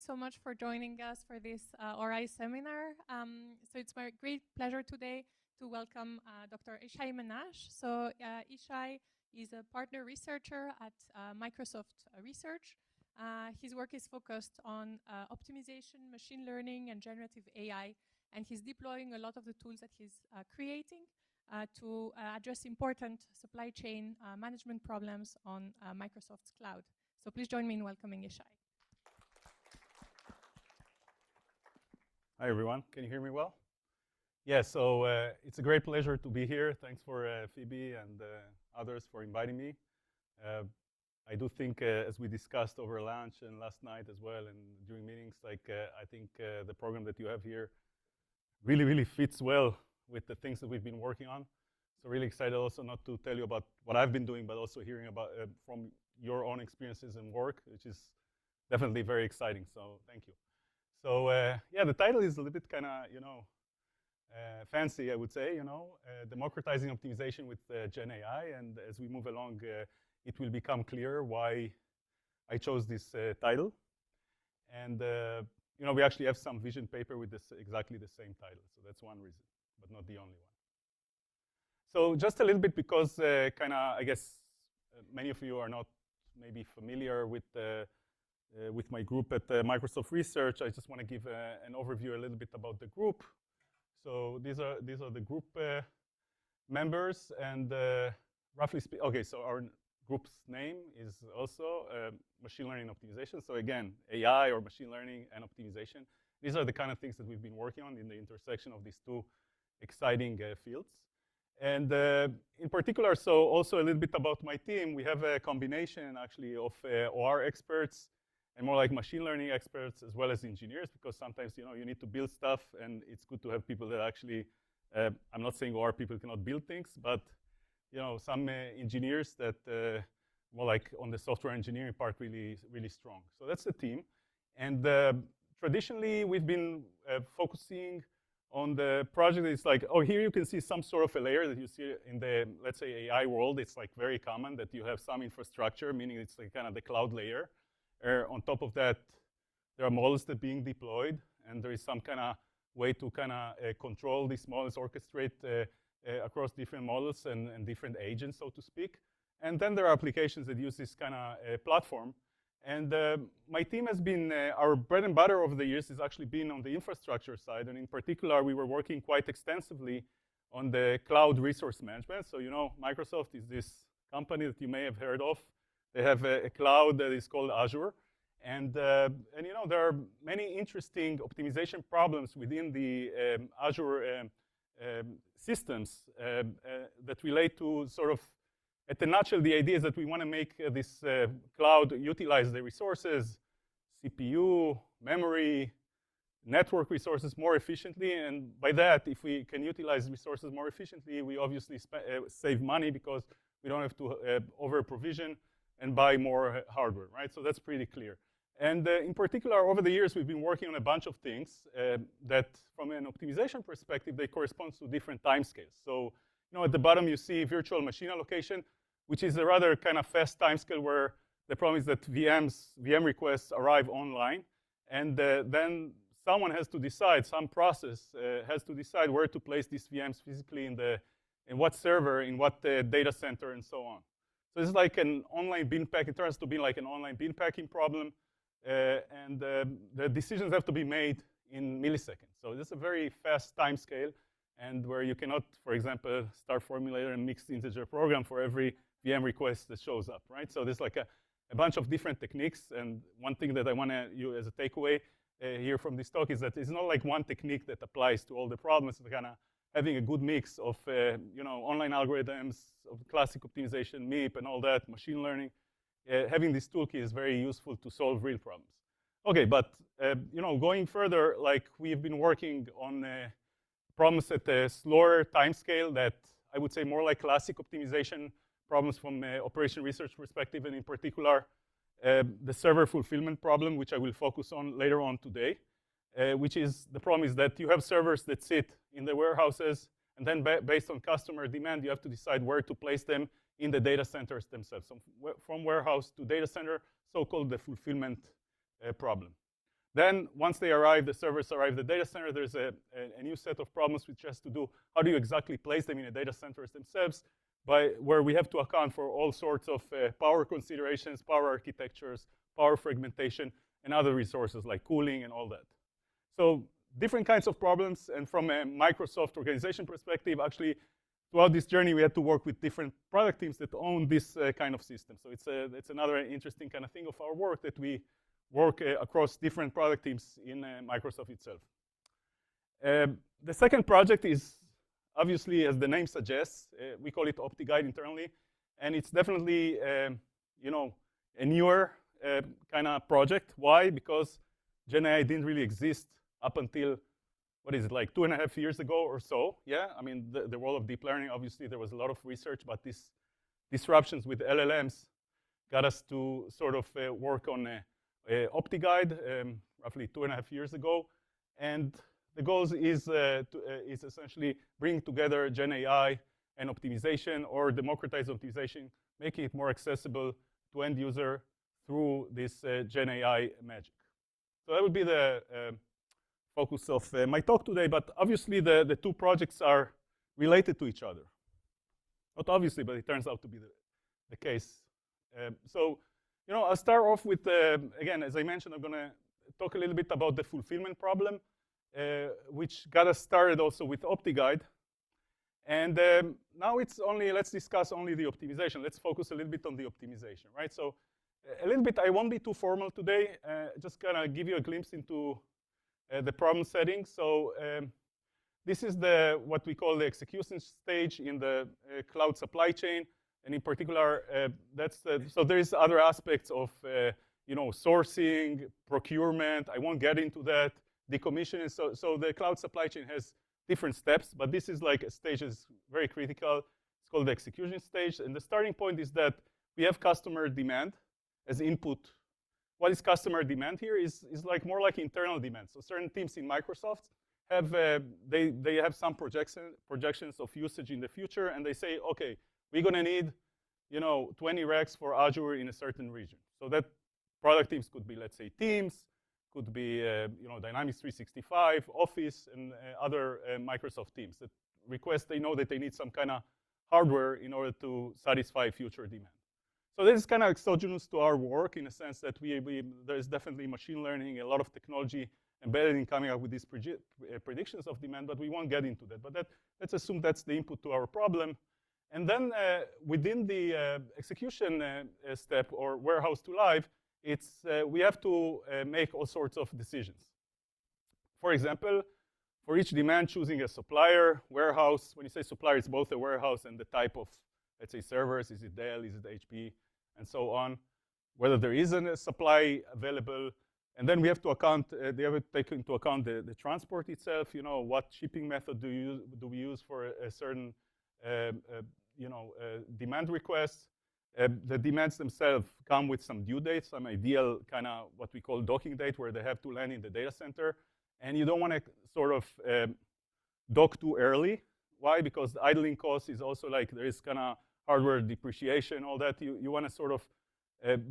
so much for joining us for this ORAI seminar. So it's my great pleasure today to welcome Dr. Ishai Menache. So Ishai is a partner researcher at Microsoft Research. His work is focused on optimization, machine learning, and generative AI, and he's deploying a lot of the tools that he's creating to address important supply chain management problems on Microsoft's cloud. So please join me in welcoming Ishai. Hi, everyone. Can you hear me well? Yeah, so it's a great pleasure to be here. Thanks for Phoebe and others for inviting me. I do think, as we discussed over lunch and last night as well and during meetings, I think the program that you have here really fits well with the things that we've been working on. So really excited also not to tell you about what I've been doing, but also hearing about from your own experiences and work, which is definitely very exciting. So thank you. So yeah, the title is a little bit kind of, fancy, I would say, Democratizing Optimization with Gen AI. And as we move along, it will become clear why I chose this title. And we actually have some vision paper with this exactly the same title. So that's one reason, but not the only one. So just a little bit because I guess many of you are not maybe familiar with my group at Microsoft Research. I just want to give an overview a little bit about the group. So these are the group members, and roughly speaking, okay, so our group's name is also machine learning optimization. So again, AI or machine learning and optimization. These are the kind of things that we've been working on in the intersection of these two exciting fields. And in particular, so also a little bit about my team. We have a combination actually of OR experts and more like machine learning experts as well as engineers, because sometimes you need to build stuff, and it's good to have people that actually, I'm not saying OR people cannot build things, but some engineers that more like on the software engineering part really strong. So that's the team. And traditionally, we've been focusing on the project. It's like, oh, here you can see some sort of a layer that you see in the, let's say, AI world. It's like very common that you have some infrastructure, meaning it's like kind of the cloud layer. On top of that, there are models that are being deployed, and there is some kind of way to kind of control these models, orchestrate across different models and different agents, so to speak. And then there are applications that use this kind of platform. And my team has been, our bread and butter over the years has actually been on the infrastructure side. And in particular, we were working quite extensively on the cloud resource management. So, Microsoft is this company that you may have heard of. They have a cloud that is called Azure. And there are many interesting optimization problems within the Azure systems that relate to sort of, at the nutshell, the idea is that we want to make this cloud utilize the resources, CPU, memory, network resources more efficiently. And by that, if we can utilize resources more efficiently, we obviously save money because we don't have to over-provision and buy more hardware, right? So that's pretty clear. And in particular, over the years, we've been working on a bunch of things that, from an optimization perspective, they correspond to different timescales. So, at the bottom, you see virtual machine allocation, which is a rather kind of fast timescale where the problem is that VM requests arrive online, and then someone has to decide, some process has to decide where to place these VMs physically in what server, in what data center, and so on. So this is like an online bin pack. It turns to be like an online bin packing problem, and the decisions have to be made in milliseconds. So this is a very fast time scale, and where you cannot, for example, start formulator and mixed integer program for every VM request that shows up, right? So there's like a bunch of different techniques, and one thing that I want you as a takeaway here from this talk is that it's not like one technique that applies to all the problems. It's kind of having a good mix of online algorithms, of classic optimization, MIP, and all that, machine learning. Having this toolkit is very useful to solve real problems. Okay, but going further, like we've been working on problems at a slower time scale that I would say more like classic optimization problems from an operation research perspective, and in particular, the server fulfillment problem, which I will focus on later on today, which is the problem is that you have servers that sit in the warehouses, and then based on customer demand, you have to decide where to place them in the data centers themselves. So from warehouse to data center, so-called the fulfillment problem. Then once they arrive, the servers arrive at the data center, there's a new set of problems which has to do how do you exactly place them in the data centers themselves, where we have to account for all sorts of power considerations, power architectures, power fragmentation, and other resources like cooling and all that. So different kinds of problems, and from a Microsoft organization perspective, actually, throughout this journey, we had to work with different product teams that own this kind of system. So it's another interesting kind of thing of our work that we work across different product teams in Microsoft itself. The second project is, obviously, as the name suggests, we call it OptiGuide internally, and it's definitely, you know, a newer kind of project. Why? Because GenAI didn't really exist up until, what is it, like 2.5 years ago or so? Yeah, I mean, the world of deep learning, obviously, there was a lot of research, but these disruptions with LLMs got us to sort of work on OptiGuide roughly 2.5 years ago. And the goal is essentially bringing together GenAI and optimization, or democratized optimization, making it more accessible to end user through this GenAI magic. So that would be the focus of my talk today, but obviously the two projects are related to each other. Not obviously, but it turns out to be the case. So, you know, I'll start off with, again, as I mentioned, I'm gonna talk a little bit about the fulfillment problem, which got us started also with OptiGuide. And now it's only, let's discuss only the optimization. Let's focus a little bit on the optimization, right? So a little bit, I won't be too formal today, just gonna give you a glimpse into the problem setting. So this is what we call the execution stage in the cloud supply chain. And in particular, so there is other aspects of you know, sourcing, procurement. I won't get into that. Decommissioning. So the cloud supply chain has different steps, but this is like a stage that's very critical. It's called the execution stage. And the starting point is that we have customer demand as input. What is customer demand here is like more like internal demand. So certain teams in Microsoft have they have some projections of usage in the future, and they say, okay, we're gonna need, you know, 20 racks for Azure in a certain region. So that product teams could be, let's say, Teams, could be you know, Dynamics 365, Office, and other Microsoft teams that request, they know that they need some kind of hardware in order to satisfy future demand. So this is kind of exogenous to our work in a sense that there's definitely machine learning, a lot of technology embedded in coming up with these predictions of demand, but we won't get into that. But let's assume that's the input to our problem. And then within the execution step, or warehouse to live, we have to make all sorts of decisions. For example, for each demand, choosing a supplier, warehouse. When you say supplier, it's both a warehouse and the type of, let's say, servers. Is it Dell? Is it HP? And so on. Whether there isn't a supply available. And then we have to account, they have to take into account the transport itself. You know, what shipping method do we use for a certain you know, demand requests. The demands themselves come with some due dates, some ideal kind of what we call docking date, where they have to land in the data center. And you don't want to sort of dock too early. Why? Because the idling cost is also like there is kind of hardware depreciation, all that. You want to sort of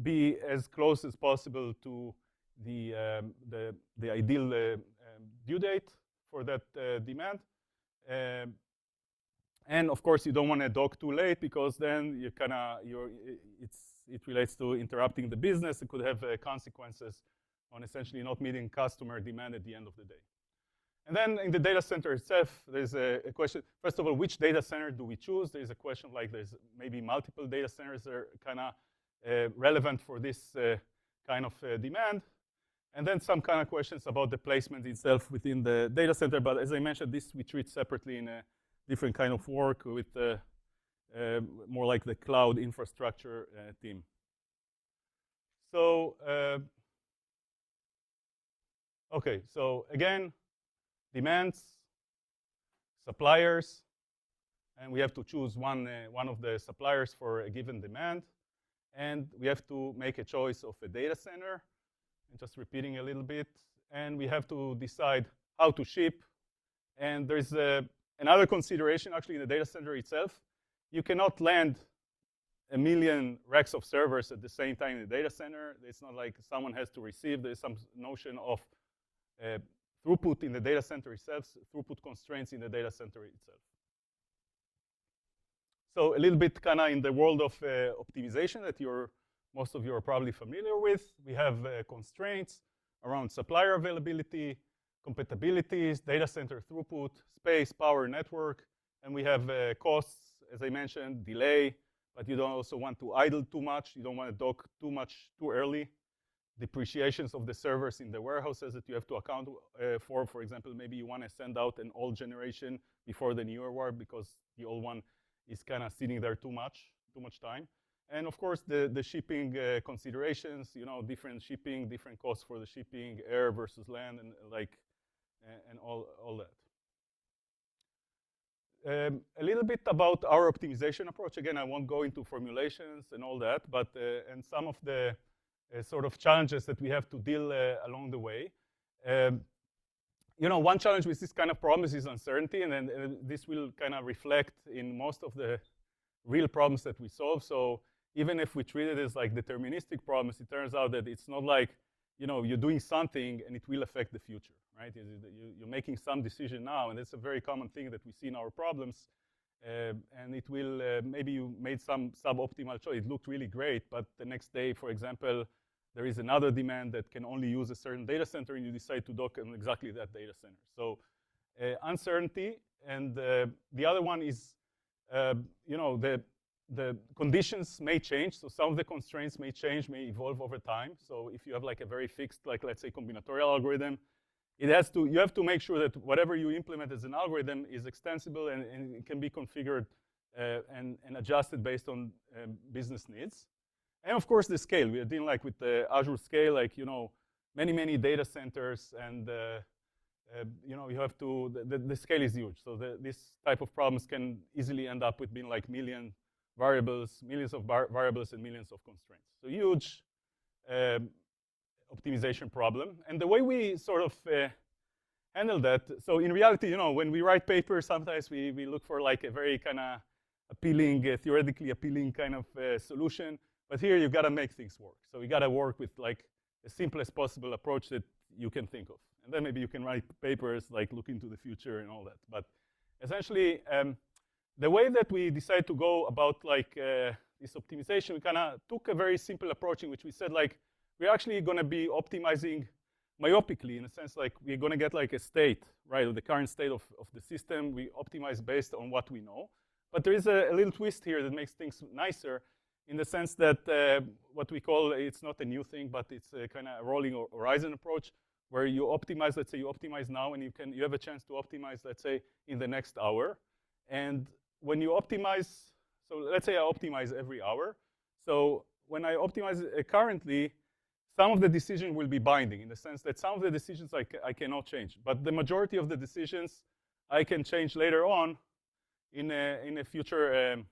be as close as possible to the ideal due date for that demand. And of course, you don't want to dock too late, because then you kind of it relates to interrupting the business. It could have consequences on essentially not meeting customer demand at the end of the day. And then in the data center itself, there's a question. First of all, which data center do we choose? There's a question like there's maybe multiple data centers that are kind of relevant for this kind of demand. And then some kind of questions about the placement itself within the data center. But as I mentioned, this we treat separately in a different kind of work with more like the cloud infrastructure team. So, okay, so again, demands, suppliers, and we have to choose one of the suppliers for a given demand. And we have to make a choice of a data center. And just repeating a little bit. And we have to decide how to ship. And there's another consideration, actually, in the data center itself. You cannot land 1 million racks of servers at the same time in the data center. It's not like someone has to receive. There's some notion of throughput in the data center itself, throughput constraints in the data center itself. So a little bit kind of in the world of optimization that most of you are probably familiar with. We have constraints around supplier availability, compatibilities, data center throughput, space, power, network, and we have costs, as I mentioned, delay, but you don't also want to idle too much. You don't want to dock too much too early. Depreciations of the servers in the warehouses that you have to account for. For example, maybe you want to send out an old generation before the newer one because the old one is kind of sitting there too much time. And of course, the shipping considerations, different shipping, different costs for the shipping, air versus land, and and all that. A little bit about our optimization approach. Again, I won't go into formulations and all that, but and some of the sort of challenges that we have to deal along the way. One challenge with this kind of problems is uncertainty, and then this will kind of reflect in most of the real problems that we solve. So even if we treat it as like deterministic problems, it turns out that it's not like, you're doing something and it will affect the future, right? You're making some decision now, and it's a very common thing that we see in our problems. And it will, maybe you made some suboptimal choice. It looked really great, but the next day, for example, there is another demand that can only use a certain data center, and you decide to dock on exactly that data center. So uncertainty, and the other one is, the conditions may change. So some of the constraints may change, may evolve over time. So if you have like a very fixed, like let's say combinatorial algorithm, you have to make sure that whatever you implement as an algorithm is extensible and it can be configured and adjusted based on business needs. And of course, the scale. We are dealing like with the Azure scale, like, many data centers, and you have to, the scale is huge. So this type of problems can easily end up with being like millions of variables and millions of constraints. So huge optimization problem. And the way we sort of handle that, so in reality, when we write papers, sometimes we look for like a very kind of appealing, theoretically appealing kind of solution. But here you've got to make things work. So you got to work with like the simplest possible approach that you can think of. And then maybe you can write papers like look into the future and all that. But essentially, the way that we decided to go about like this optimization, we kind of took a very simple approach in which we said like, we're actually going to be optimizing myopically, in a sense, like we're going to get like a state, right, of the current state of the system. We optimize based on what we know. But there is a little twist here that makes things nicer, in the sense that what we call, it's not a new thing, but it's a kind of a rolling horizon approach, where you optimize, let's say you optimize now, and you have a chance to optimize, let's say, in the next hour. And when you optimize, so let's say I optimize every hour. So when I optimize currently, some of the decisions will be binding, in the sense that some of the decisions I cannot change. But the majority of the decisions I can change later on in a future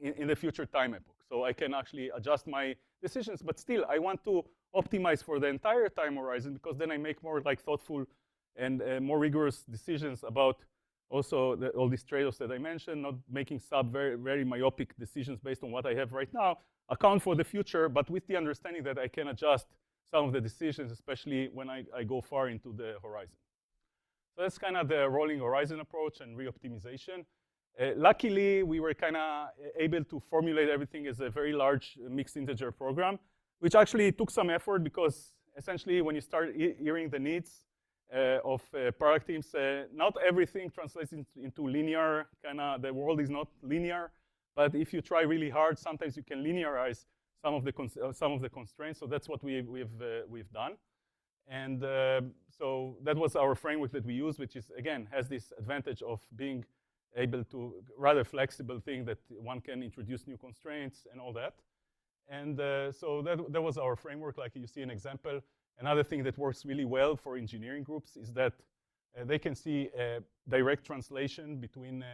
in the future time epoch. So I can actually adjust my decisions, but still I want to optimize for the entire time horizon, because then I make more like thoughtful and more rigorous decisions about also all these trade-offs that I mentioned, not making very, very myopic decisions based on what I have right now, account for the future, but with the understanding that I can adjust some of the decisions, especially when I go far into the horizon. So that's kind of the rolling horizon approach and re-optimization. Luckily, we were kind of able to formulate everything as a very large mixed integer program, which actually took some effort, because essentially when you start hearing the needs of product teams, not everything translates into linear, the world is not linear, but if you try really hard, sometimes you can linearize some of the constraints. So that's what we've done. And so that was our framework that we used, which is, again, has this advantage of being able to rather flexible thing that one can introduce new constraints and all that. And so that was our framework. Like you see an example. Another thing that works really well for engineering groups is that they can see a direct translation between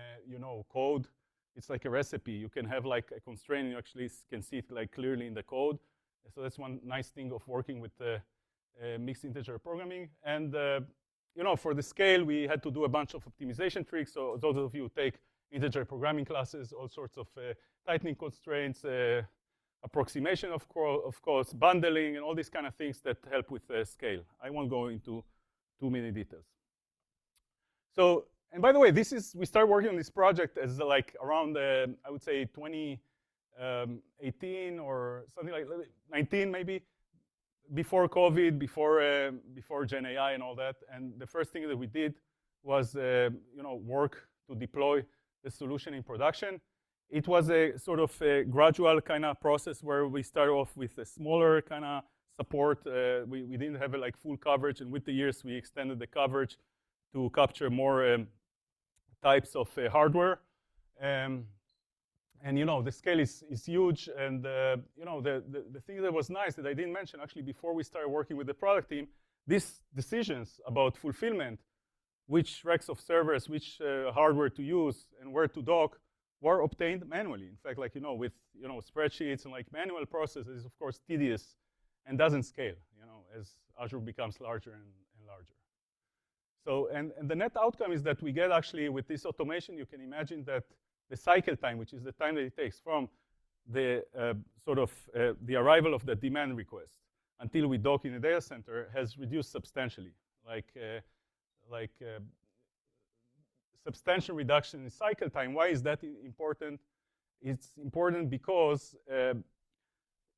code. It's like a recipe. You can have like a constraint, and you actually can see it like clearly in the code. So that's one nice thing of working with mixed integer programming. And for the scale, we had to do a bunch of optimization tricks. So those of you who take integer programming classes, all sorts of tightening constraints, approximation, of course, bundling, and all these kind of things that help with scale. I won't go into too many details. So, and by the way, we started working on this project as like around, I would say 2018 or something like 19 maybe, before COVID, before Gen AI and all that. And the first thing that we did was, work to deploy the solution in production. It was a sort of a gradual kind of process where we started off with a smaller kind of support. We didn't have like full coverage, and with the years we extended the coverage to capture more types of hardware. And the scale is huge. And the thing that was nice that I didn't mention actually before we started working with the product team, these decisions about fulfillment, which racks of servers, which hardware to use, and where to dock, were obtained manually. In fact, like with spreadsheets and like manual processes, of course, tedious and doesn't scale. As Azure becomes larger and larger. So, and the net outcome is that we get actually with this automation, you can imagine that the cycle time, which is the time that it takes from the the arrival of the demand request until we dock in a data center, has reduced substantially. Substantial reduction in cycle time. Why is that important? It's important because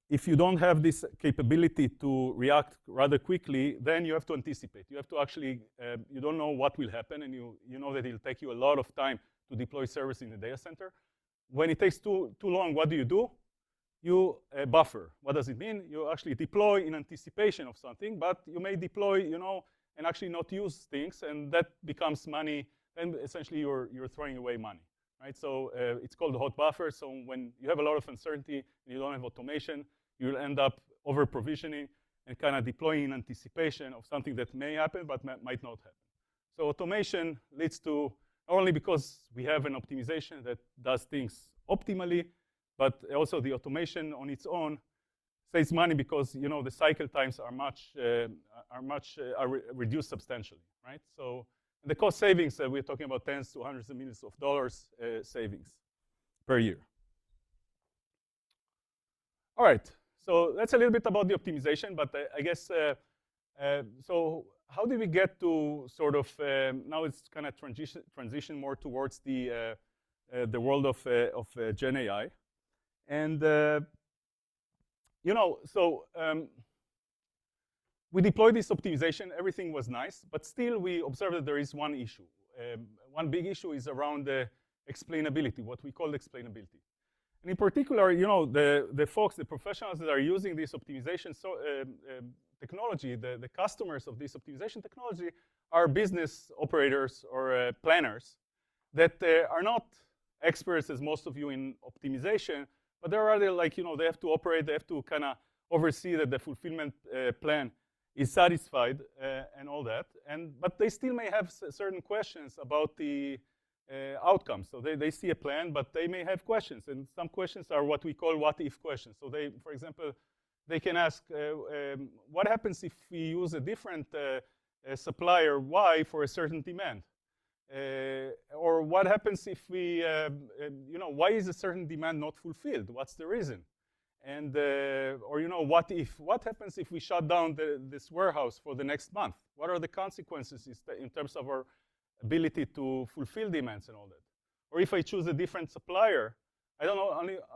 if you don't have this capability to react rather quickly, then you have to anticipate. You have to actually, you don't know what will happen, and you know that it'll take you a lot of time to deploy service in the data center. When it takes too long, what do? You buffer. What does it mean? You actually deploy in anticipation of something, but you may deploy, and actually not use things, and that becomes money, and essentially you're throwing away money, right? So it's called hot buffer. So when you have a lot of uncertainty and you don't have automation, you'll end up over-provisioning and kind of deploying in anticipation of something that may happen but might not happen. So automation leads to, not only because we have an optimization that does things optimally, but also the automation on its own saves money because the cycle times are reduced substantially, right? So the cost savings, we're talking about tens to hundreds of millions of dollars savings per year. All right, so that's a little bit about the optimization, but I guess, so how did we get to sort of, now it's kind of transition more towards the world of Gen AI. And, we deployed this optimization, everything was nice, but still we observed that there is one issue. One big issue is around the explainability, what we call explainability. And in particular, the folks, the professionals that are using this optimization technology, the customers of this optimization technology are business operators or planners that are not experts, as most of you, in optimization, but they're rather like, they have to operate, they have to kind of oversee that the fulfillment plan is satisfied and all that. But they still may have certain questions about the outcomes. So they see a plan, but they may have questions. And some questions are what we call what-if questions. So they, for example, they can ask, what happens if we use a different supplier Y for a certain demand? Or what happens if we, why is a certain demand not fulfilled? What's the reason? And, or, what happens if we shut down this warehouse for the next month? What are the consequences in terms of our ability to fulfill demands and all that? Or if I choose a different supplier, I don't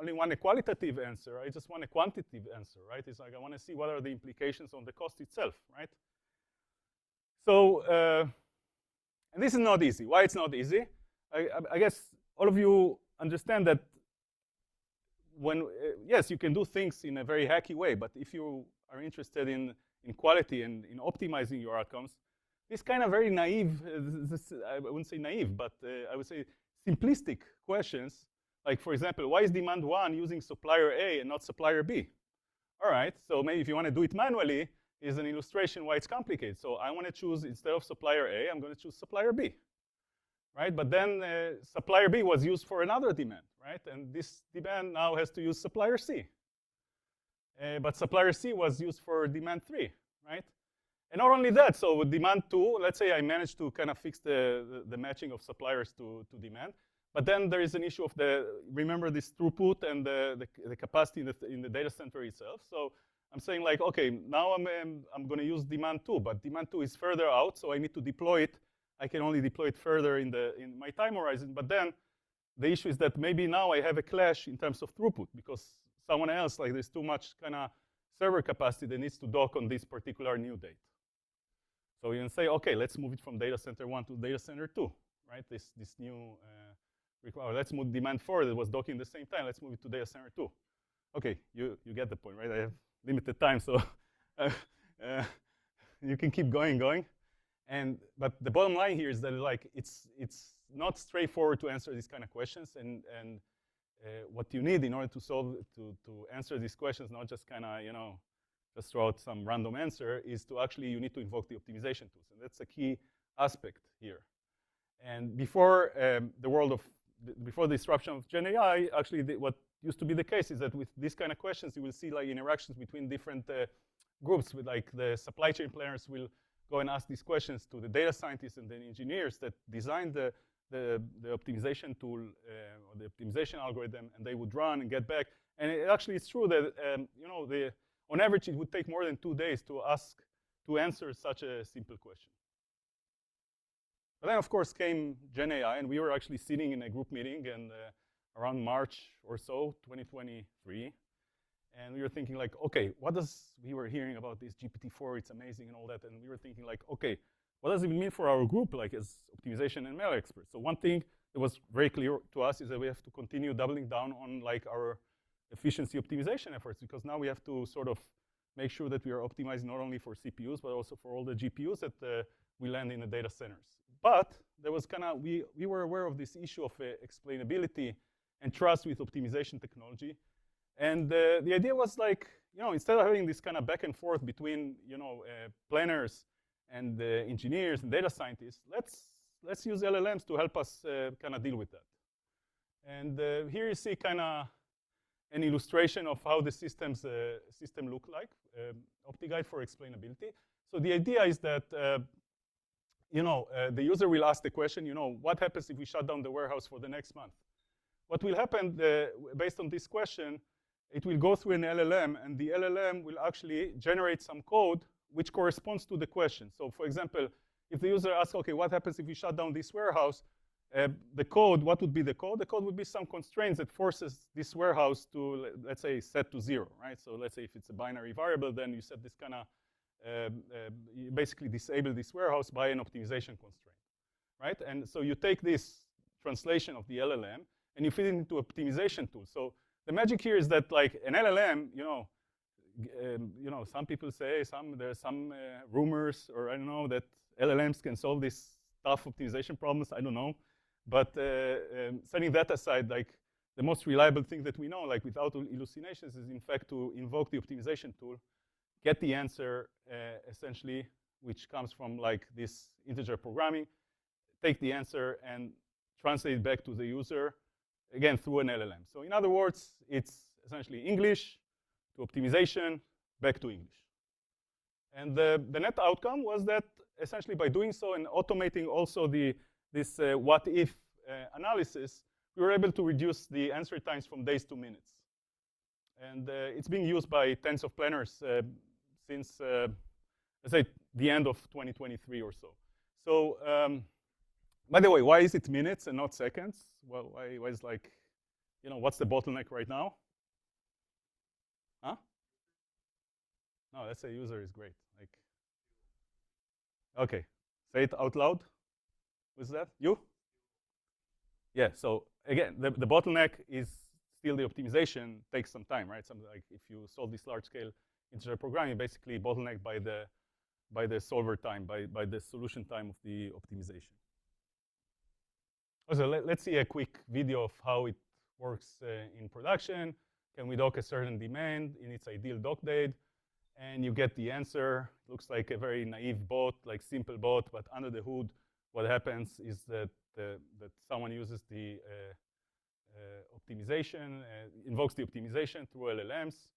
only want a qualitative answer, I just want a quantitative answer, right? It's like I want to see what are the implications on the cost itself, right? So, and this is not easy. Why it's not easy? I guess all of you understand that when, yes, you can do things in a very hacky way, but if you are interested in quality and in optimizing your outcomes, this kind of very naive, I wouldn't say naive, but I would say simplistic questions, like, for example, why is demand 1 using supplier A and not supplier B? All right, so maybe if you want to do it manually, is an illustration why it's complicated. So I want to choose, instead of supplier A, I'm going to choose supplier B, right? But then supplier B was used for another demand, right? And this demand now has to use supplier C. But supplier C was used for demand 3, right? And not only that, so with demand 2, let's say I managed to kind of fix the matching of suppliers to demand. But then there is an issue of remember this throughput and the capacity in the data center itself. So I'm saying like, okay, now I'm going to use demand 2, but demand 2 is further out, so I need to deploy it. I can only deploy it further in my time horizon. But then the issue is that maybe now I have a clash in terms of throughput because someone else, like there's too much kind of server capacity that needs to dock on this particular new date. So you can say, okay, let's move it from data center 1 to data center 2, right? This new let's move demand 4 that was docking at the same time. Let's move it to data center 2. Okay, you get the point, right? I have limited time, so you can keep going. But the bottom line here is that like it's not straightforward to answer these kind of questions, and what you need in order to answer these questions, not just kind of just throw out some random answer, is to actually you need to invoke the optimization tools, and that's a key aspect here. And before before the disruption of Gen AI, actually what used to be the case is that with these kind of questions, you will see like interactions between different groups. With like the supply chain planners will go and ask these questions to the data scientists and the engineers that designed the optimization tool or the optimization algorithm, and they would run and get back. And it actually is true that on average it would take more than 2 days to answer such a simple question. But then, of course, came Gen AI, and we were actually sitting in a group meeting and around March or so, 2023. And we were thinking like, okay, we were hearing about this GPT-4, it's amazing and all that. And we were thinking like, okay, what does it mean for our group, like as optimization and ML experts? So one thing that was very clear to us is that we have to continue doubling down on like our efficiency optimization efforts, because now we have to sort of make sure that we are optimizing not only for CPUs, but also for all the GPUs that we land in the data centers. But there was we were aware of this issue of explainability and trust with optimization technology. And the idea was like, instead of having this kind of back and forth between, planners and engineers and data scientists, let's use LLMs to help us kind of deal with that. And here you see kind of an illustration of how the system look like, OptiGuide for explainability. So the idea is that the user will ask the question, what happens if we shut down the warehouse for the next month? What will happen based on this question, it will go through an LLM, and the LLM will actually generate some code which corresponds to the question. So for example, if the user asks, okay, what happens if we shut down this warehouse? The code, what would be the code? The code would be some constraints that forces this warehouse to, let's say, set to 0, right? So let's say if it's a binary variable, then you set this kind of, you basically disable this warehouse by an optimization constraint, right? And so you take this translation of the LLM and you feed it into optimization tool. So the magic here is that like an LLM, some people say there's some rumors, or I don't know, that LLMs can solve these tough optimization problems. I don't know. But setting that aside, like the most reliable thing that we know, like without hallucinations, is in fact to invoke the optimization tool, get the answer essentially, which comes from like this integer programming, take the answer and translate it back to the user, again, through an LLM. So in other words, it's essentially English to optimization, back to English. And the net outcome was that essentially by doing so and automating also this what-if analysis, we were able to reduce the answer times from days to minutes. And it's being used by tens of planners since, let's say, the end of 2023 or so. So, by the way, why is it minutes and not seconds? Well, why is like, what's the bottleneck right now? Huh? No, let's say user is great. Like, okay, say it out loud. Who's that? You? Yeah, so again, the bottleneck is still the optimization takes some time, right? Something like if you solve this large-scale integer programming, basically bottlenecked by the solver time, by the solution time of the optimization. Also, let's see a quick video of how it works in production. Can we dock a certain demand in its ideal dock date? And you get the answer. It looks like a very naive bot, like simple bot, but under the hood, what happens is that someone uses the optimization, invokes the optimization through LLMs.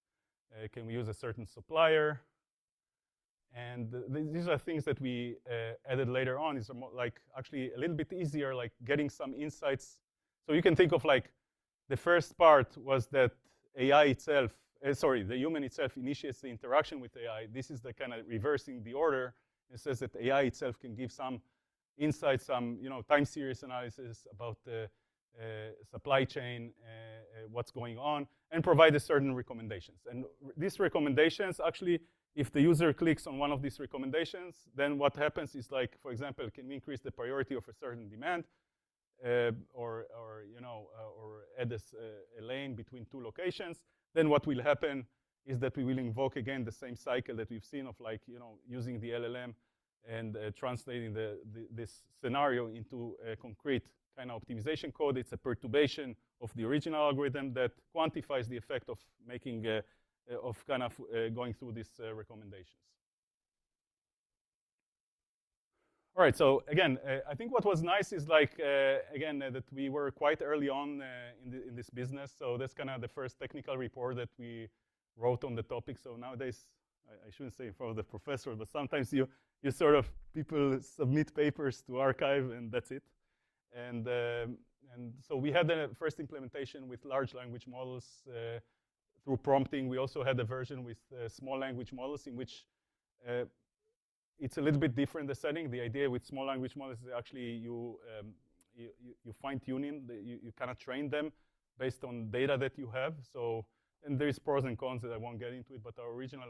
Can we use a certain supplier? And these are things that we added later on. These are more like actually a little bit easier, like getting some insights. So you can think of like the first part was that AI itself, the human itself initiates the interaction with AI. This is the kind of reversing the order. It says that AI itself can give some insights, some time series analysis about the supply chain, what's going on, and provide a certain recommendations. And these recommendations, actually, if the user clicks on one of these recommendations, then what happens is, like, for example, can we increase the priority of a certain demand, or add a lane between two locations? Then what will happen is that we will invoke again the same cycle that we've seen of, like, using the LLM and translating this scenario into a concrete kind of optimization code. It's a perturbation of the original algorithm that quantifies the effect of making going through these recommendations. All right, so again, I think what was nice is, like, that we were quite early on in this business. So that's kind of the first technical report that we wrote on the topic. So nowadays, I shouldn't say in front of the professor, but sometimes you sort of, people submit papers to archive, and that's it. And so we had the first implementation with large language models through prompting. We also had a version with small language models in which it's a little bit different, the setting. The idea with small language models is actually you fine-tuning, you kind of train them based on data that you have. So, and there's pros and cons that I won't get into it, but our original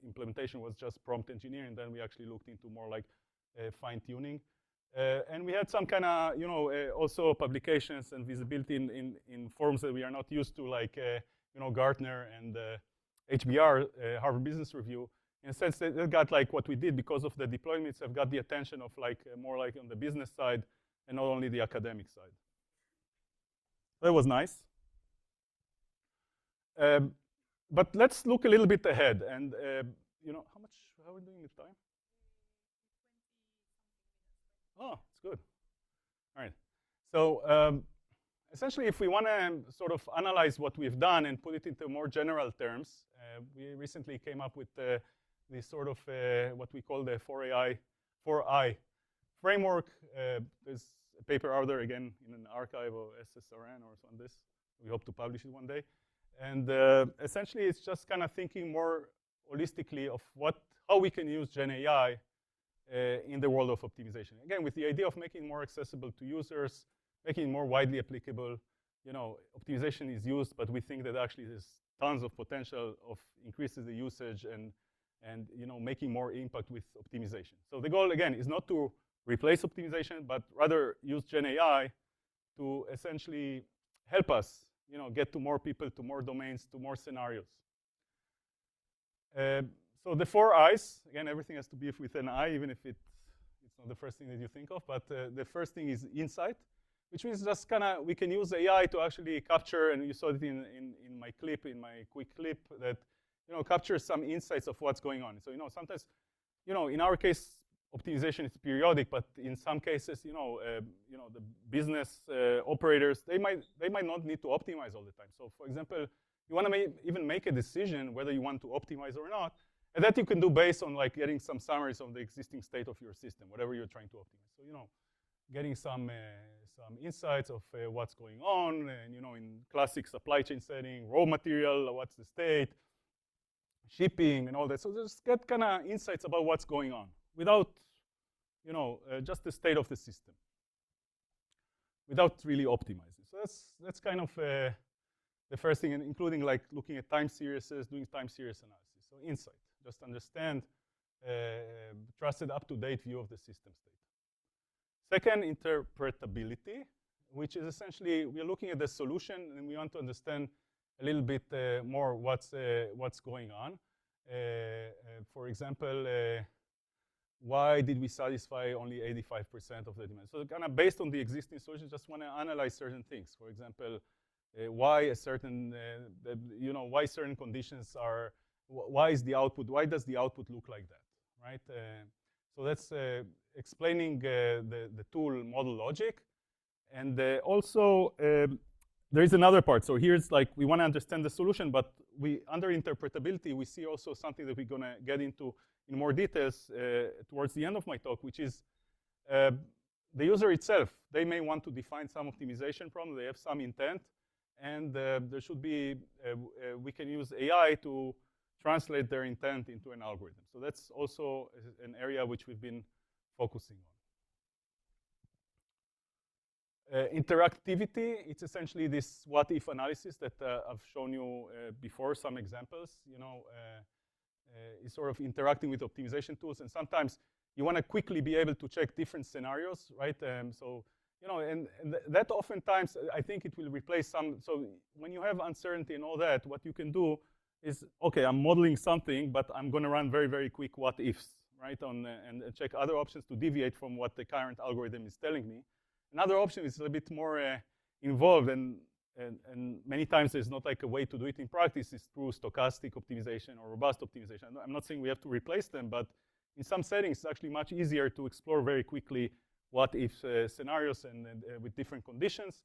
implementation was just prompt engineering. Then we actually looked into more like fine-tuning. And we had some kind of, also publications and visibility in forms that we are not used to, like, Gartner and HBR, Harvard Business Review. In a sense, they got, like, what we did because of the deployments have got the attention of, like, more like on the business side and not only the academic side. That was nice. But let's look a little bit ahead. And, how are we doing with time? Oh, it's good. All right. So essentially, if we want to sort of analyze what we've done and put it into more general terms, we recently came up with this sort of what we call the 4I framework. There's a paper out there, again, in an archive of SSRN or on this. We hope to publish it one day. And essentially, it's just kind of thinking more holistically of how we can use Gen AI in the world of optimization. Again, with the idea of making it more accessible to users, making it more widely applicable. Optimization is used, but we think that actually there's tons of potential of increases the usage and making more impact with optimization. So the goal, again, is not to replace optimization, but rather use Gen AI to essentially help us, get to more people, to more domains, to more scenarios. So the 4 I's, again, everything has to be with an I, even if it's not the first thing that you think of. But the first thing is insight, which means just kind of we can use AI to actually capture, and you saw it in my clip, in my quick clip, that capture some insights of what's going on. So sometimes, in our case, optimization is periodic, but in some cases, the business operators, they might not need to optimize all the time. So, for example, you want to even make a decision whether you want to optimize or not, and that you can do based on, like, getting some summaries of the existing state of your system, whatever you're trying to optimize. So, getting some insights of what's going on, and in classic supply chain setting, raw material, what's the state, shipping, and all that. So just get kind of insights about what's going on without, just the state of the system, without really optimizing. So that's kind of the first thing, including, like, looking at time series, doing time series analysis. So insight, just understand, trusted, up-to-date view of the system state. Second, interpretability, which is essentially we're looking at the solution and we want to understand a little bit more what's going on. For example, why did we satisfy only 85% of the demand? So kind of based on the existing solution, just want to analyze certain things. For example, why certain conditions are, why is the output, why does the output look like that, right? So that's explaining the tool model logic. And also, there is another part. So here's, like, we want to understand the solution, but under interpretability, we see also something that we're going to get into in more details towards the end of my talk, which is the user itself, they may want to define some optimization problem. They have some intent, and there should be, we can use AI to translate their intent into an algorithm. So that's also an area which we've been focusing on. Interactivity, it's essentially this what-if analysis that I've shown you before, some examples. Is sort of interacting with optimization tools, and sometimes you want to quickly be able to check different scenarios, right? And that oftentimes, I think it will replace some. So when you have uncertainty and all that, what you can do is, okay, I'm modeling something, but I'm going to run very, very quick what-ifs, right? And check other options to deviate from what the current algorithm is telling me. Another option is a little bit more involved, and many times there's not like a way to do it in practice. It's through stochastic optimization or robust optimization. I'm not saying we have to replace them, but in some settings, it's actually much easier to explore very quickly what-if scenarios and with different conditions.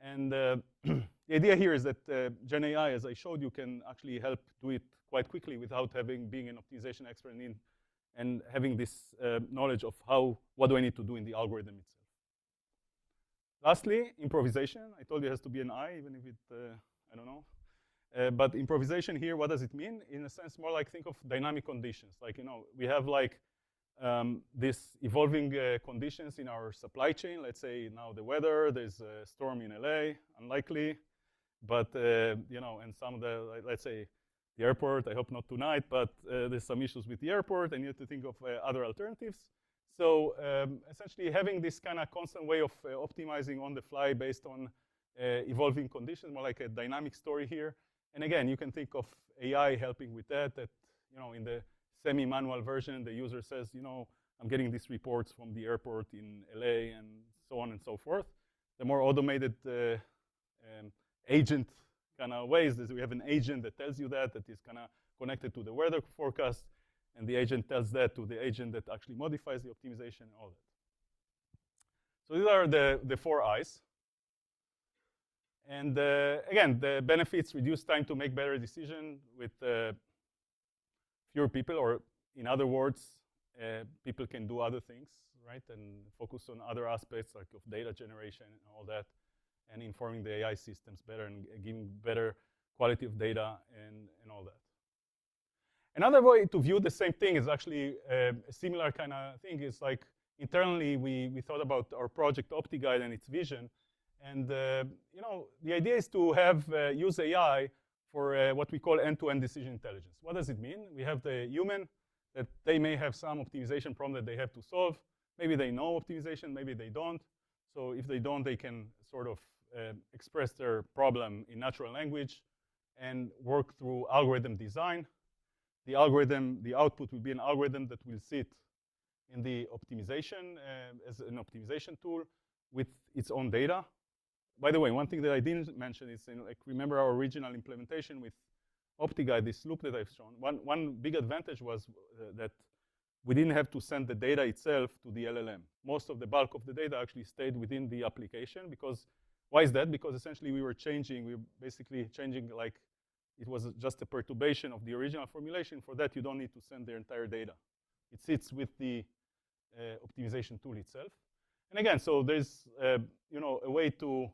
And the idea here is that Gen AI, as I showed you, can actually help do it quite quickly without being an optimization expert and having this knowledge of what do I need to do in the algorithm itself. Lastly, improvisation. I told you it has to be an I, even if it, I don't know. But improvisation here, what does it mean? In a sense, more like think of dynamic conditions. Like, we have like this evolving conditions in our supply chain. Let's say now the weather, there's a storm in LA, unlikely. But, and some of the, let's say, the airport, I hope not tonight, but there's some issues with the airport, and you have to think of other alternatives. So essentially having this kind of constant way of optimizing on the fly based on evolving conditions, more like a dynamic story here. And again, you can think of AI helping with that, in the semi-manual version, the user says, I'm getting these reports from the airport in LA and so on and so forth. The more automated agent kind of ways is we have an agent that tells you that is kind of connected to the weather forecast. And the agent tells that to the agent that actually modifies the optimization and all that. So these are the 4 I's. And again, the benefits: reduce time to make better decisions with fewer people, or in other words, people can do other things, right? And focus on other aspects like of data generation and all that, and informing the AI systems better and giving better quality of data and all that. Another way to view the same thing is actually a similar kind of thing. Is like internally we thought about our project OptiGuide and its vision, and the idea is to have use AI for what we call end-to-end decision intelligence. What does it mean? We have the human that they may have some optimization problem that they have to solve. Maybe they know optimization, maybe they don't. So if they don't, they can sort of express their problem in natural language and work through algorithm design. The algorithm, the output will be an algorithm that will sit in the optimization as an optimization tool with its own data. By the way, one thing that I didn't mention is, remember our original implementation with OptiGuide, this loop that I've shown. One big advantage was that we didn't have to send the data itself to the LLM. Most of the bulk of the data actually stayed within the application. Because why is that? Because essentially we were basically changing, like, it was just a perturbation of the original formulation. For that, you don't need to send the entire data. It sits with the optimization tool itself. And again, so there's a way to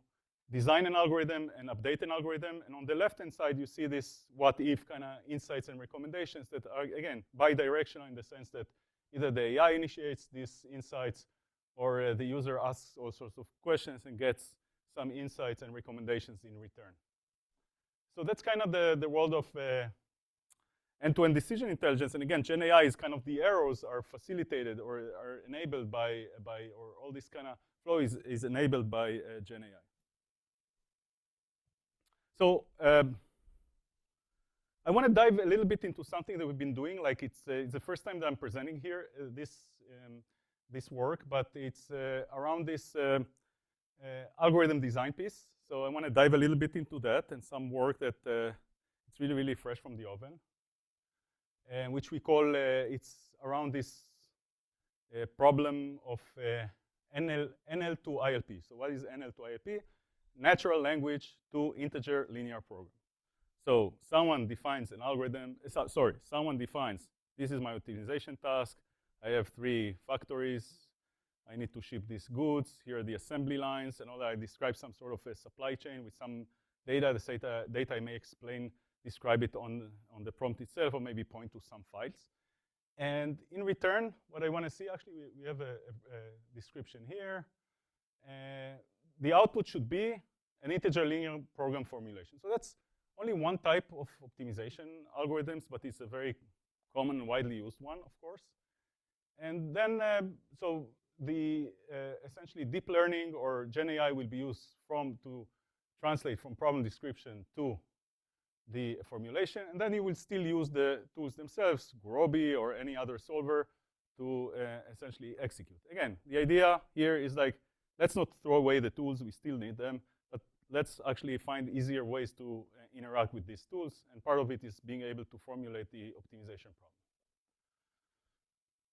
design an algorithm and update an algorithm. And on the left-hand side, you see this what-if kind of insights and recommendations that are, again, bi-directional in the sense that either the AI initiates these insights or the user asks all sorts of questions and gets some insights and recommendations in return. So that's kind of the world of end-to-end decision intelligence. And again, Gen AI is kind of the arrows are facilitated or are enabled by or all this kind of flow is enabled by Gen AI. So I want to dive a little bit into something that we've been doing. Like it's the first time that I'm presenting here this work, but it's around this algorithm design piece. So I want to dive a little bit into that and some work that it's really, really fresh from the oven, and which we call, it's around this problem of NL to ILP. So what is NL to ILP? Natural language to integer linear program. So someone defines an algorithm, someone defines, this is my optimization task. I have 3 factories. I need to ship these goods. Here are the assembly lines and all that. I describe some sort of a supply chain with some data. The data I may describe it on the prompt itself, or maybe point to some files. And in return, what I want to see, actually, we have a description here. The output should be an integer linear program formulation. So that's only one type of optimization algorithms, but it's a very common and widely used one, of course. And then, so the essentially deep learning or Gen AI will be used to translate from problem description to the formulation, and then you will still use the tools themselves, Groby or any other solver, to essentially execute. Again, the idea here is like, let's not throw away the tools, we still need them, but let's actually find easier ways to interact with these tools, and part of it is being able to formulate the optimization problem.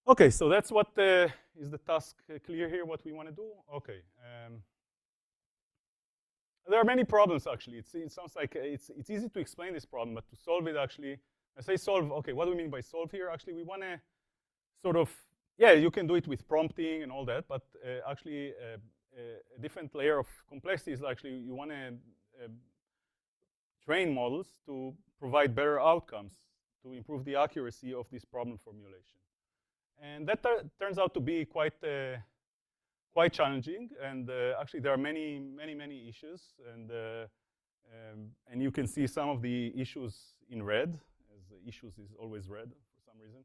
Okay, so that's what is the task clear here, what we want to do? Okay. There are many problems, actually. It sounds like it's easy to explain this problem, but to solve it, actually, I say solve, okay, what do we mean by solve here? Actually, we want to sort of, yeah, you can do it with prompting and all that, but actually, a different layer of complexity is actually you want to train models to provide better outcomes, to improve the accuracy of this problem formulation. And that turns out to be quite challenging, and actually there are many issues, and you can see some of the issues in red, as the issues is always red for some reason.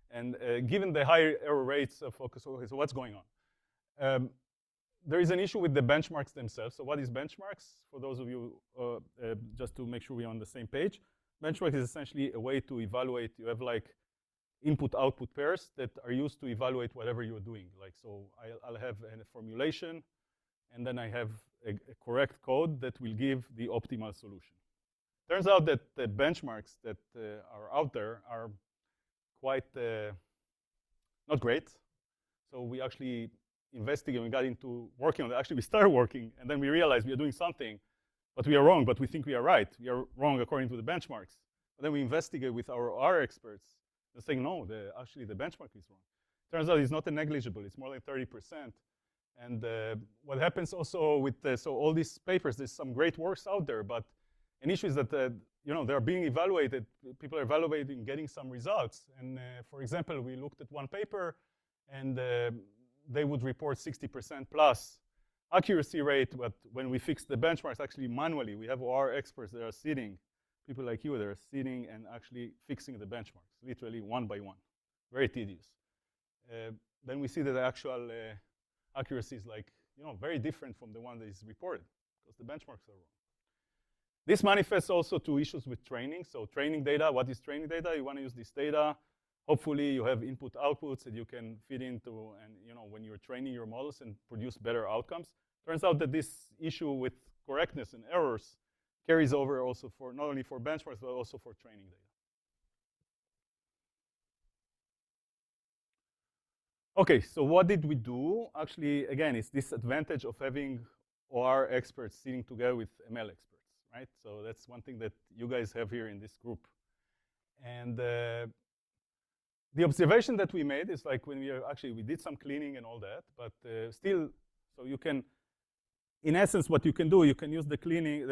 And given the high error rates of focus, okay, so what's going on? There is an issue with the benchmarks themselves. So what is benchmarks? For those of you, just to make sure we're on the same page, benchmark is essentially a way to evaluate. You have like input-output pairs that are used to evaluate whatever you're doing. Like, so I'll have a formulation, and then I have a correct code that will give the optimal solution. Turns out that the benchmarks that are out there are quite not great. So we actually investigated, we got into working on it. Actually, we started working, and then we realized we are doing something, but we are wrong, but we think we are right. We are wrong according to the benchmarks. But then we investigate with our experts. They're saying, no, actually the benchmark is wrong. Turns out it's not a negligible, it's more like 30%. And what happens also with, so all these papers, there's some great works out there, but an issue is that, they're being evaluated, people are evaluating, getting some results. And for example, we looked at one paper, and they would report 60% plus accuracy rate, but when we fix the benchmarks, actually manually, we have our experts that are sitting, people like you that are sitting and actually fixing the benchmarks, literally one by one. Very tedious. Then we see that the actual accuracy is like, very different from the one that is reported, because the benchmarks are wrong. This manifests also to issues with training. So training data, what is training data? You want to use this data. Hopefully you have input outputs that you can feed into, and when you're training your models and produce better outcomes. Turns out that this issue with correctness and errors carries over also for not only for benchmarks, but also for training data. Okay, so what did we do? Actually, again, it's this advantage of having OR experts sitting together with ML experts, right? So that's one thing that you guys have here in this group. And the observation that we made is like when we did some cleaning and all that, but still, so you can, in essence, what you can do, you can use the cleaning.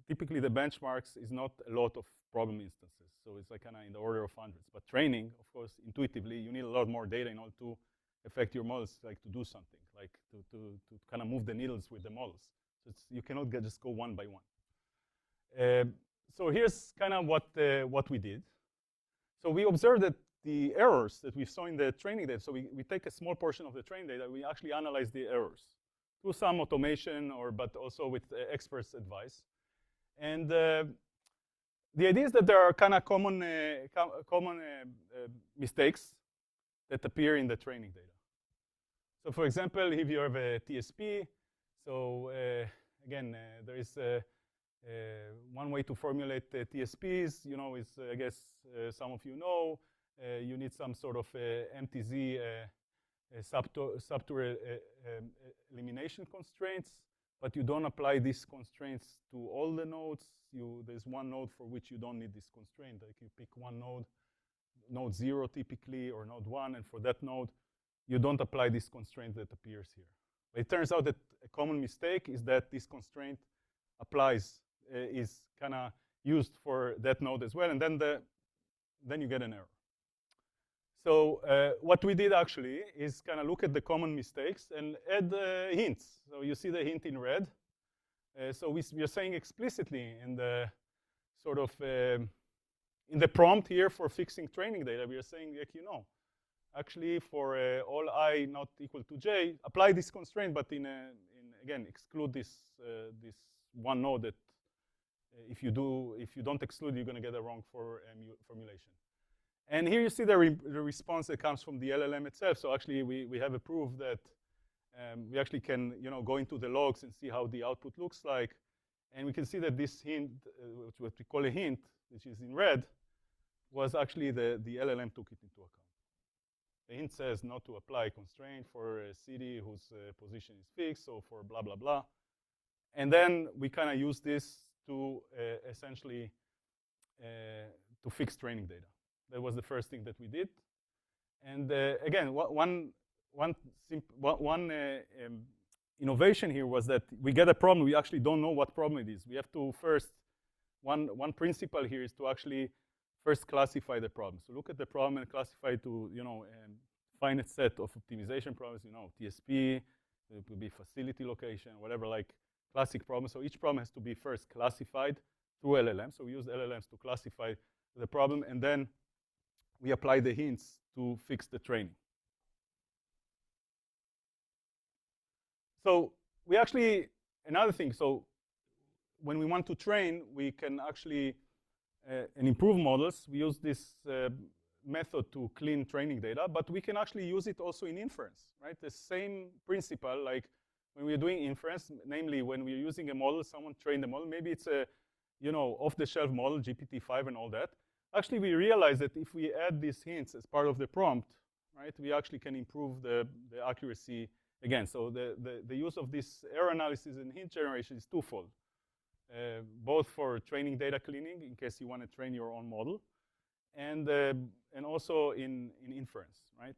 Typically, the benchmarks is not a lot of problem instances. So it's like kind of in the order of hundreds. But training, of course, intuitively, you need a lot more data in order to affect your models, like to do something, like to kind of move the needles with the models. So you cannot just go one by one. So here's kind of what we did. So we observed that the errors that we saw in the training data, so we take a small portion of the training data, we actually analyze the errors through some automation, but also with experts' advice. And the idea is that there are kind of common mistakes that appear in the training data. So for example, if you have a TSP, so again, there is one way to formulate the TSPs, is, I guess, some of you know, you need some sort of MTZ subtour elimination constraints, but you don't apply these constraints to all the nodes. There's one node for which you don't need this constraint. Like you pick one node 0 typically, or node 1, and for that node, you don't apply this constraint that appears here. But it turns out that a common mistake is that this constraint applies, is kind of used for that node as well, and then you get an error. So what we did actually is kind of look at the common mistakes and add hints. So you see the hint in red. So we are saying explicitly in the sort of in the prompt here for fixing training data, we are saying, like, actually for all I not equal to j, apply this constraint, but again exclude this this one node that if you don't exclude, you're going to get a wrong formulation. And here you see the response that comes from the LLM itself. So actually, we have a proof that we actually can go into the logs and see how the output looks like. And we can see that this hint, what we call a hint, which is in red, was actually the LLM took it into account. The hint says not to apply constraint for a city whose position is fixed, so for blah, blah, blah. And then we kind of use this to essentially to fix training data. That was the first thing that we did. And again, one innovation here was that we get a problem. We actually don't know what problem it is. We have to first, one principle here is to actually first classify the problem. So look at the problem and classify it to, finite set of optimization problems, TSP, it could be facility location, whatever, like classic problems. So each problem has to be first classified through LLM. So we use LLMs to classify the problem, and then we apply the hints to fix the training. So we actually, another thing, so when we want to train, we can actually, and improve models, we use this method to clean training data, but we can actually use it also in inference, right? The same principle, like when we're doing inference, namely when we're using a model, someone trained the model, maybe it's a, off-the-shelf model, GPT-5 and all that. Actually, we realize that if we add these hints as part of the prompt, right, we actually can improve the accuracy again. So the use of this error analysis and hint generation is twofold, both for training data cleaning in case you want to train your own model, and also in inference, right?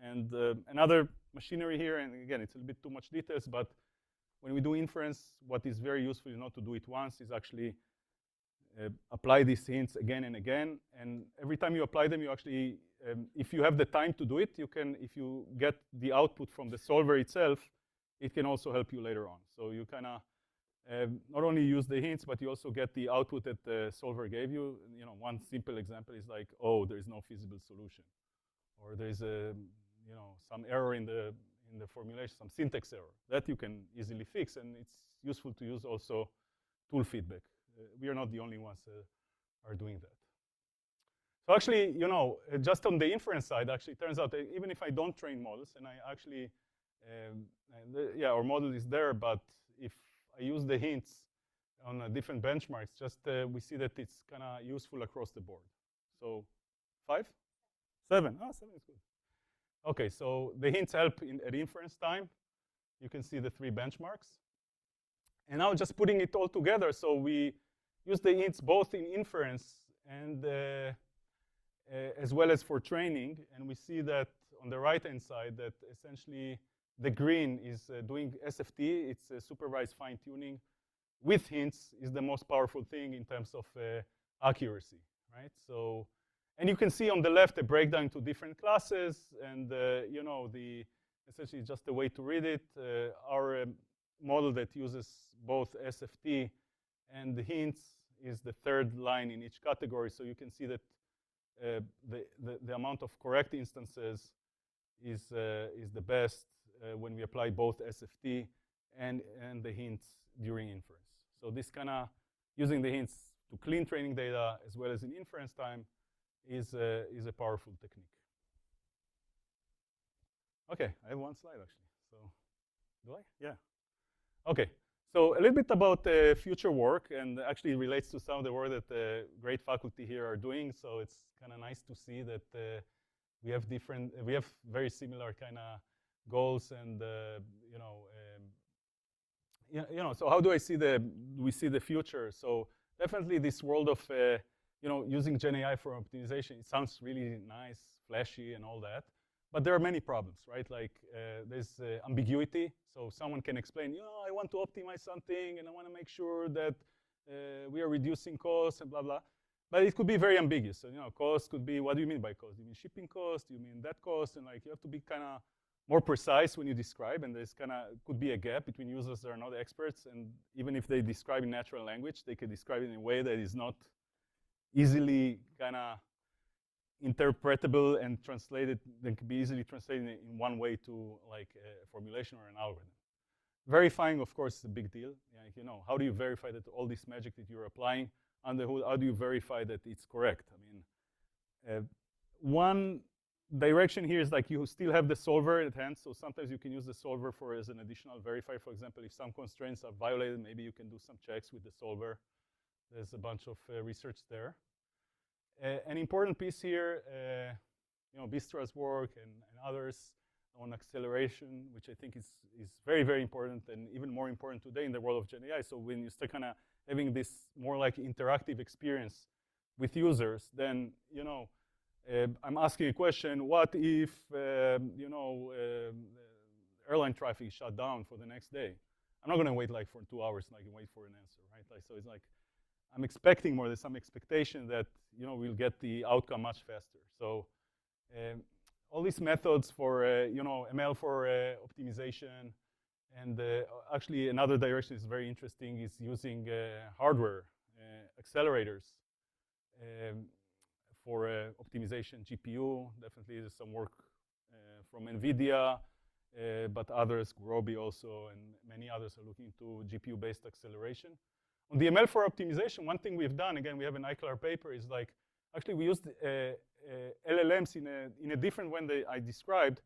And another machinery here, and again, it's a little bit too much details, but when we do inference, what is very useful is not to do it once, is actually apply these hints again and again. And every time you apply them, you actually, if you have the time to do it, you can, if you get the output from the solver itself, it can also help you later on. So you kind of not only use the hints, but you also get the output that the solver gave you. One simple example is like, oh, there is no feasible solution, or there is a, some error in the formulation, some syntax error that you can easily fix, and it's useful to use also tool feedback. We are not the only ones are doing that. So actually, just on the inference side, actually, it turns out that even if I don't train models, and I actually, our model is there, but if I use the hints on different benchmarks, just we see that it's kind of useful across the board. So 5? 7. 7 is good. OK, so the hints help at inference time. You can see the 3 benchmarks. And now just putting it all together, so we use the hints both in inference and as well as for training. And we see that on the right-hand side that essentially the green is doing SFT. It's supervised fine-tuning with hints is the most powerful thing in terms of accuracy, right? So, and you can see on the left a breakdown into different classes, and the essentially just a way to read it. Our model that uses both SFT and the hints is the third line in each category. So you can see that the amount of correct instances is the best when we apply both SFT and the hints during inference. So this kind of using the hints to clean training data as well as in inference time is a powerful technique. OK, I have one slide actually. So do I? Yeah. OK, so a little bit about future work, and actually relates to some of the work that the great faculty here are doing. So it's kind of nice to see that we have very similar kind of goals, and so how do we see the future? So definitely this world of using Gen AI for optimization, it sounds really nice, flashy, and all that. But there are many problems, right? Like there's ambiguity. So someone can explain, I want to optimize something, and I want to make sure that we are reducing costs and blah, blah. But it could be very ambiguous. So, cost could be, what do you mean by cost? Do you mean shipping cost? Do you mean that cost? And like, you have to be kind of more precise when you describe, and there's could be a gap between users that are not experts, and even if they describe in natural language, they can describe it in a way that is not easily kind of interpretable and translated, then can be easily translated in one way to like a formulation or an algorithm. Verifying, of course, is a big deal. Like, how do you verify that all this magic that you're applying on the hood, how do you verify that it's correct? I mean, one direction here is like you still have the solver at hand, so sometimes you can use the solver as an additional verifier. For example, if some constraints are violated, maybe you can do some checks with the solver. There's a bunch of research there. An important piece here, Bistra's work and others on acceleration, which I think is very, very important, and even more important today in the world of Gen AI. So when you start kind of having this more like interactive experience with users, then I'm asking a question: what if airline traffic is shut down for the next day? I'm not going to wait like for 2 hours and I can wait for an answer, right? Like, so it's like I'm expecting more. There's some expectation that we'll get the outcome much faster. So all these methods for ML for optimization, and actually another direction is very interesting is using hardware accelerators for optimization. GPU, definitely there's some work from NVIDIA, but others, Groby also, and many others are looking to GPU-based acceleration. On the ML for optimization, one thing we've done, again, we have an iClar paper, is like, actually we used LLMs in a different way that I described.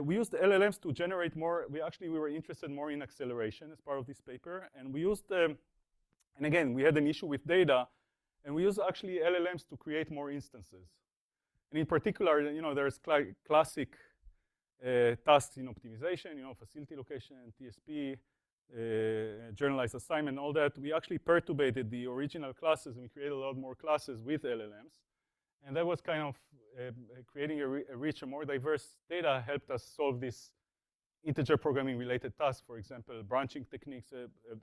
We used LLMs to generate more. We were interested more in acceleration as part of this paper. And we used, and again, we had an issue with data, and we used actually LLMs to create more instances. And in particular, there's classic tasks in optimization, facility location, TSP, generalized assignment, all that. We actually perturbated the original classes, and we created a lot more classes with LLMs. And that was kind of creating a richer, more diverse data, helped us solve this integer programming related task. For example, branching techniques,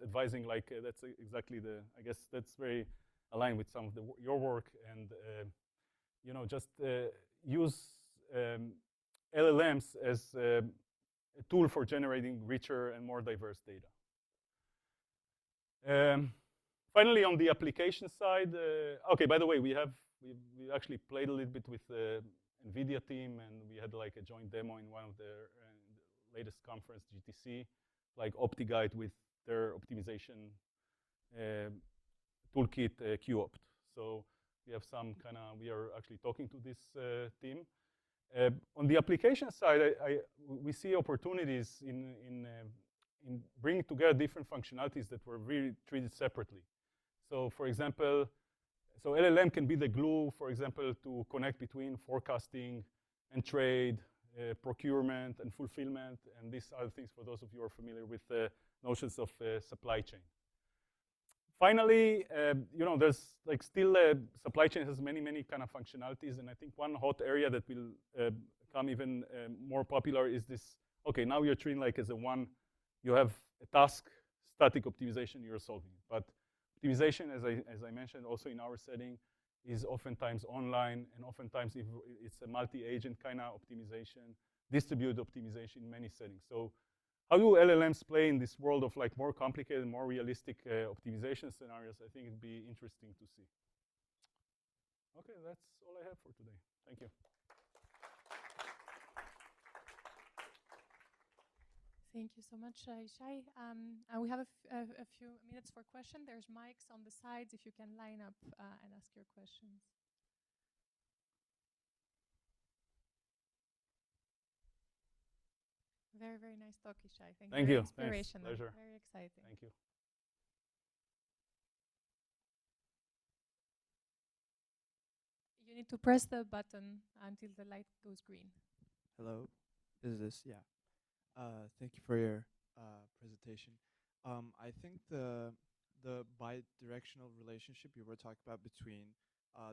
advising like that's exactly I guess that's very aligned with some of your work. And just use LLMs as a tool for generating richer and more diverse data. Finally, on the application side, okay, by the way, we actually played a little bit with the NVIDIA team, and we had like a joint demo in one of their latest conference, GTC, like OptiGuide with their optimization toolkit, QOpt. So we have we are actually talking to this team. On the application side, we see opportunities in bringing together different functionalities that were really treated separately. So for example, LLM can be the glue, for example, to connect between forecasting and trade, procurement and fulfillment, and these other things for those of you who are familiar with the notions of supply chain. Finally, there's like still supply chain has many kind of functionalities, and I think one hot area that will become even more popular is this. Okay, now you're treating like as you have a task, static optimization you're solving, but optimization, as I mentioned, also in our setting, is oftentimes online, and oftentimes if it's a multi-agent kind of optimization, distributed optimization in many settings. So how do LLMs play in this world of like more complicated, more realistic optimization scenarios? I think it'd be interesting to see. Okay, that's all I have for today. Thank you. Thank you so much, Ishai. We have a few minutes for questions. There's mics on the sides if you can line up and ask your questions. Very, very nice talk, Ishai. Thank you. Inspirational. Thanks. Pleasure. Very exciting. Thank you. You need to press the button until the light goes green. Hello, is this? Yeah. Thank you for your presentation. I think the bidirectional relationship you were talking about between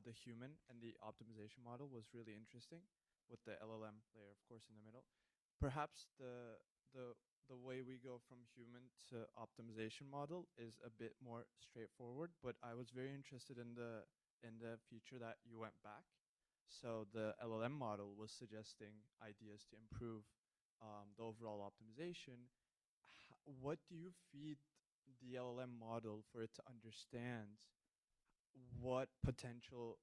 the human and the optimization model was really interesting. with the LLM layer, of course, in the middle. Perhaps the way we go from human to optimization model is a bit more straightforward, but I was very interested in the feature that you went back. So the LLM model was suggesting ideas to improve the overall optimization. What do you feed the LLM model for it to understand what potential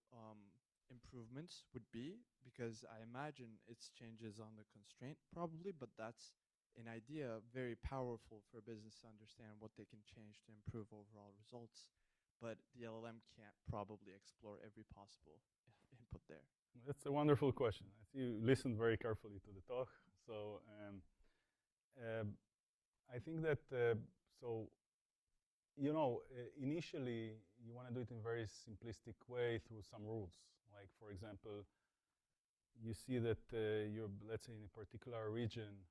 improvements would be? Because I imagine its changes on the constraint probably, but that's an idea very powerful for a business to understand what they can change to improve overall results. But the LLM can't probably explore every possible input there. That's a wonderful question. I see you listened very carefully to the talk. So I think that, initially you want to do it in a very simplistic way through some rules. Like, for example, you see that you're, let's say, in a particular region,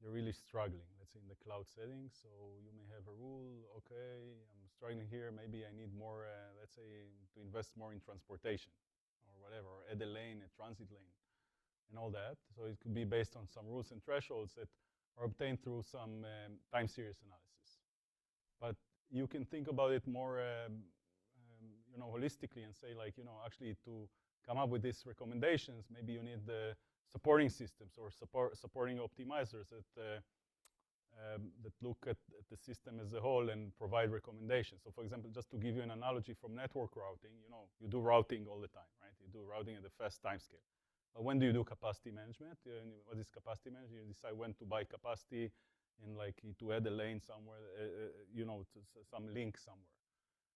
you're really struggling, let's say in the cloud setting. So you may have a rule, okay, I'm struggling here, maybe I need more, let's say, to invest more in transportation or whatever, or add a lane, a transit lane, and all that. So it could be based on some rules and thresholds that are obtained through some time series analysis. But you can think about it more, holistically and say, like, actually to come up with these recommendations, maybe you need the supporting systems or supporting optimizers that look at the system as a whole and provide recommendations. So, for example, just to give you an analogy from network routing, you do routing all the time, right? You do routing at a fast time scale. But when do you do capacity management? What is capacity management? You decide when to buy capacity and like to add a lane somewhere, some link somewhere.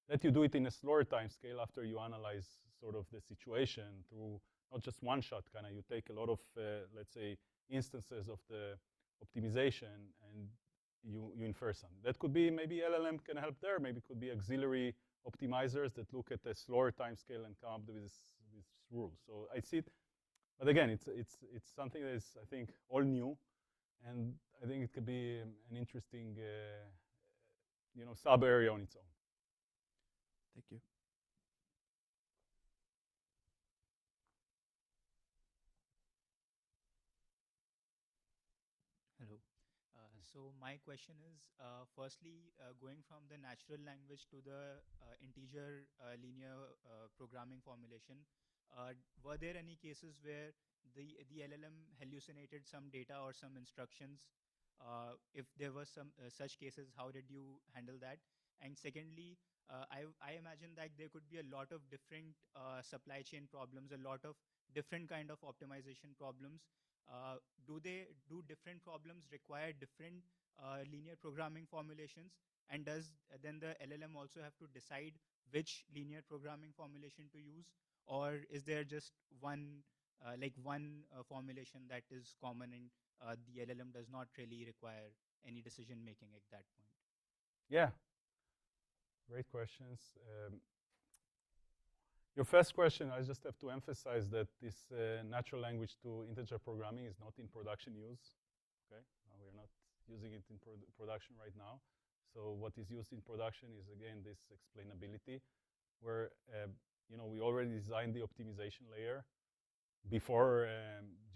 That you do it in a slower time scale after you analyze sort of the situation through not just one shot, kind of you take a lot of, let's say, instances of the optimization and you infer some. That could be maybe LLM can help there. Maybe it could be auxiliary optimizers that look at a slower time scale and come up with rules. So I see it, but again, it's something that is, I think, all new, and I think it could be an interesting, sub area on its own. Thank you. Hello. So my question is, firstly, going from the natural language to the integer linear programming formulation, were there any cases where the LLM hallucinated some data or some instructions? If there were some such cases, how did you handle that? And secondly, I imagine that there could be a lot of different supply chain problems, a lot of different kind of optimization problems. Do different problems require different linear programming formulations? And does then the LLM also have to decide which linear programming formulation to use? Or is there just one formulation that is common and the LLM does not really require any decision making at that point? Yeah, great questions. Your first question, I just have to emphasize that this natural language to integer programming is not in production use. Okay, we're not using it in production right now. So what is used in production is, again, this explainability, where we already designed the optimization layer before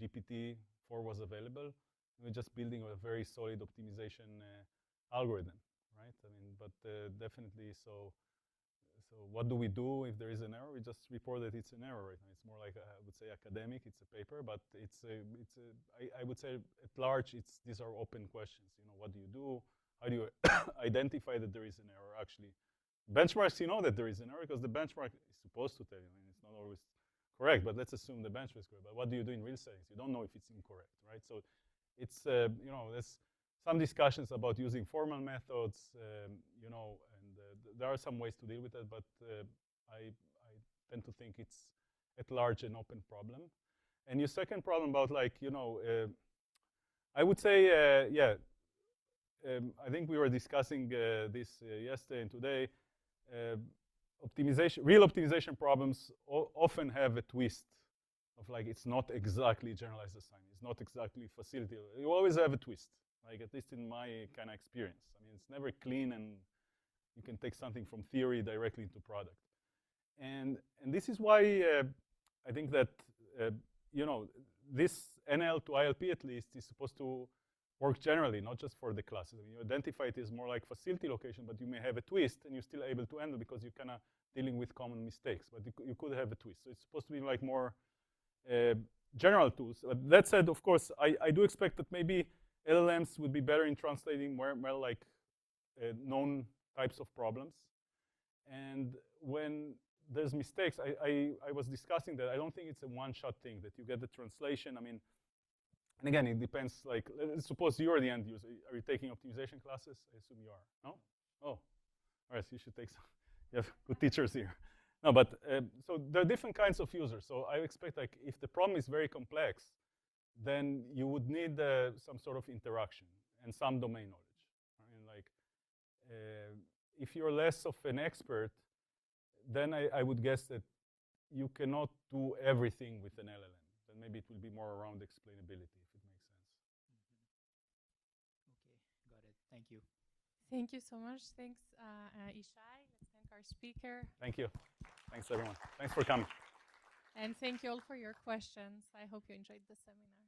GPT-4 was available. We're just building a very solid optimization algorithm, right? I mean, but definitely so. So what do we do if there is an error? We just report that it's an error right now. It's more like, I would say, academic. It's a paper, but I would say at large, these are open questions. What do you do? How do you identify that there is an error? Actually, benchmarks, that there is an error because the benchmark is supposed to tell you. I mean, it's not always correct, but let's assume the benchmark is correct. But what do you do in real settings? You don't know if it's incorrect, right? So it's, there's some discussions about using formal methods, and there are some ways to deal with it, but I tend to think it's at large an open problem. And your second problem about I would say, I think we were discussing this yesterday and today. Real optimization problems often have a twist of it's not exactly generalized assignment. It's not exactly facility. You always have a twist, at least in my kind of experience. I mean, it's never clean and you can take something from theory directly into product. And this is why I think that, this NL to ILP at least is supposed to work generally, not just for the classes. I mean, you identify it as more like facility location, but you may have a twist, and you're still able to handle because you're kind of dealing with common mistakes. But you could have a twist. So it's supposed to be like more general tools. But that said, of course, I do expect that maybe LLMs would be better in translating more like known types of problems. And when there's mistakes, I was discussing that I don't think it's a one-shot thing, that you get the translation. I mean, and again, it depends. Like, let's suppose you're the end user. Are you taking optimization classes? I assume you are. No? Oh, all right. So you should take some. You have good teachers here. No, but so there are different kinds of users. So I expect, like, if the problem is very complex, then you would need some sort of interaction and some domain knowledge. I mean, like, if you're less of an expert, then I would guess that you cannot do everything with an LLM. Then maybe it will be more around explainability, if it makes sense. Okay, got it. Thank you. Thank you so much. Thanks, Ishai. Let's thank our speaker. Thank you. Thanks, everyone. Thanks for coming. And thank you all for your questions. I hope you enjoyed the seminar.